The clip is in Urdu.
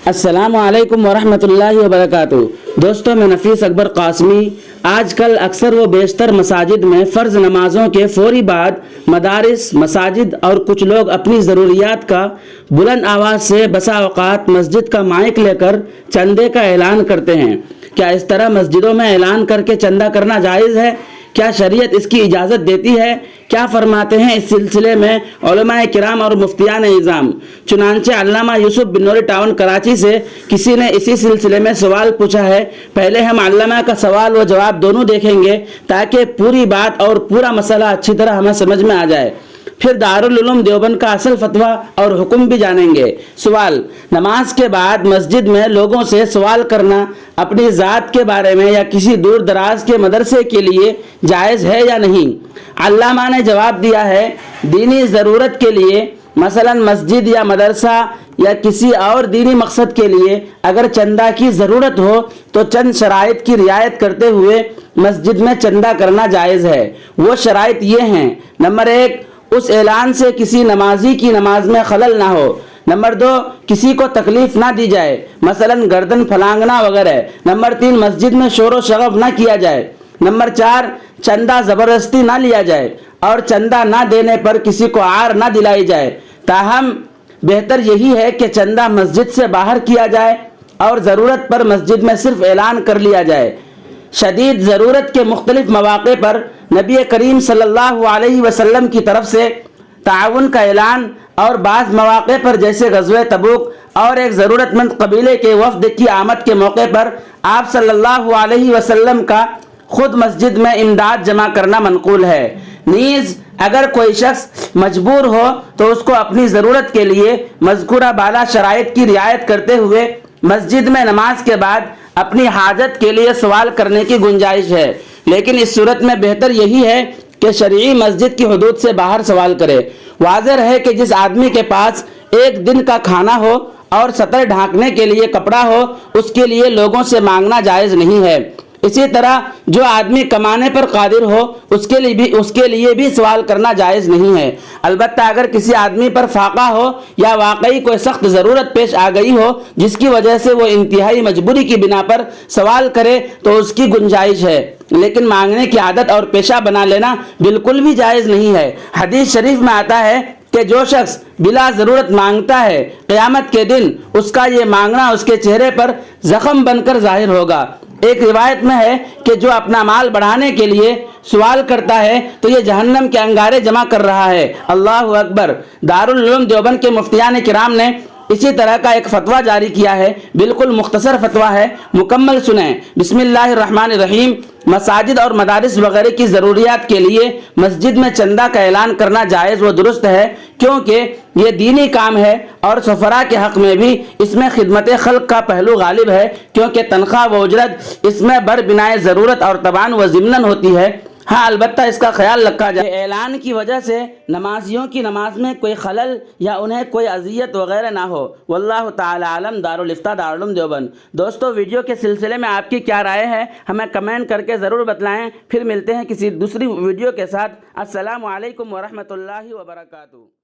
السلام علیکم ورحمۃ اللہ وبرکاتہ۔ دوستوں، میں نفیس اکبر قاسمی۔ آج کل اکثر و بیشتر مساجد میں فرض نمازوں کے فوری بعد مدارس، مساجد اور کچھ لوگ اپنی ضروریات کا بلند آواز سے بسا اوقات مسجد کا مائک لے کر چندے کا اعلان کرتے ہیں۔ کیا اس طرح مسجدوں میں اعلان کر کے چندہ کرنا جائز ہے؟ کیا شریعت اس کی اجازت دیتی ہے؟ کیا فرماتے ہیں اس سلسلے میں علماء کرام اور مفتیان اعظام؟ چنانچہ علامہ یوسف بن نوری ٹاؤن کراچی سے کسی نے اسی سلسلے میں سوال پوچھا ہے۔ پہلے ہم علامہ کا سوال و جواب دونوں دیکھیں گے تاکہ پوری بات اور پورا مسئلہ اچھی طرح ہمیں سمجھ میں آ جائے، پھر دارالعلوم دیوبند کا اصل فتویٰ اور حکم بھی جانیں گے۔ سوال: نماز کے بعد مسجد میں لوگوں سے سوال کرنا اپنی ذات کے بارے میں یا کسی دور دراز کے مدرسے کے لیے جائز ہے یا نہیں؟ علامہ نے جواب دیا ہے، دینی ضرورت کے لیے، مثلا مسجد یا مدرسہ یا کسی اور دینی مقصد کے لیے اگر چندہ کی ضرورت ہو تو چند شرائط کی رعایت کرتے ہوئے مسجد میں چندہ کرنا جائز ہے۔ وہ شرائط یہ ہیں: نمبر 1، اس اعلان سے کسی نمازی کی نماز میں خلل نہ ہو۔ نمبر 2، کسی کو تکلیف نہ دی جائے، مثلا گردن پھلانگنا وغیرہ۔ نمبر 3، مسجد میں شور و شغب نہ کیا جائے۔ نمبر 4، چندہ زبردستی نہ لیا جائے اور چندہ نہ دینے پر کسی کو عار نہ دلائی جائے۔ تاہم بہتر یہی ہے کہ چندہ مسجد سے باہر کیا جائے اور ضرورت پر مسجد میں صرف اعلان کر لیا جائے۔ شدید ضرورت کے مختلف مواقع پر نبی کریم صلی اللہ علیہ وسلم کی طرف سے تعاون کا اعلان، اور بعض مواقع پر جیسے غزوہ تبوک اور ایک ضرورت مند قبیلے کے وفد کی آمد کے موقع پر آپ صلی اللہ علیہ وسلم کا خود مسجد میں امداد جمع کرنا منقول ہے۔ نیز اگر کوئی شخص مجبور ہو تو اس کو اپنی ضرورت کے لیے مذکورہ بالا شرائط کی رعایت کرتے ہوئے مسجد میں نماز کے بعد اپنی حاجت کے لیے سوال کرنے کی گنجائش ہے، لیکن اس صورت میں بہتر یہی ہے کہ شرعی مسجد کی حدود سے باہر سوال کرے۔ واضح ہے کہ جس آدمی کے پاس ایک دن کا کھانا ہو اور سطر ڈھانکنے کے لیے کپڑا ہو، اس کے لیے لوگوں سے مانگنا جائز نہیں ہے۔ اسی طرح جو آدمی کمانے پر قادر ہو اس کے لیے بھی سوال کرنا جائز نہیں ہے۔ البتہ اگر کسی آدمی پر فاقہ ہو یا واقعی کوئی سخت ضرورت پیش آ گئی ہو جس کی وجہ سے وہ انتہائی مجبوری کی بنا پر سوال کرے تو اس کی گنجائش ہے، لیکن مانگنے کی عادت اور پیشہ بنا لینا بالکل بھی جائز نہیں ہے۔ حدیث شریف میں آتا ہے کہ جو شخص بلا ضرورت مانگتا ہے، قیامت کے دن اس کا یہ مانگنا اس کے چہرے پر زخم بن کر ظاہر ہوگا۔ ایک روایت میں ہے کہ جو اپنا مال بڑھانے کے لیے سوال کرتا ہے تو یہ جہنم کے انگارے جمع کر رہا ہے۔ اللہ اکبر۔ دارالعلوم دیوبند کے مفتیان کرام نے اسی طرح کا ایک فتویٰ جاری کیا ہے، بالکل مختصر فتویٰ ہے، مکمل سنیں۔ بسم اللہ الرحمن الرحیم۔ مساجد اور مدارس وغیرہ کی ضروریات کے لیے مسجد میں چندہ کا اعلان کرنا جائز و درست ہے، کیونکہ یہ دینی کام ہے اور سفراء کے حق میں بھی اس میں خدمت خلق کا پہلو غالب ہے، کیونکہ تنخواہ و اجرت اس میں بر بنائے ضرورت اور تبان و ضمناً ہوتی ہے۔ ہاں، البتہ اس کا خیال رکھا جائے اعلان کی وجہ سے نمازیوں کی نماز میں کوئی خلل یا انہیں کوئی اذیت وغیرہ نہ ہو۔ واللہ تعالی عالم۔ دارالفتہ دارالعلوم دیوبند۔ دوستو، ویڈیو کے سلسلے میں آپ کی کیا رائے ہے ہمیں کمنٹ کر کے ضرور بتلائیں۔ پھر ملتے ہیں کسی دوسری ویڈیو کے ساتھ۔ السلام علیکم ورحمۃ اللہ وبرکاتہ۔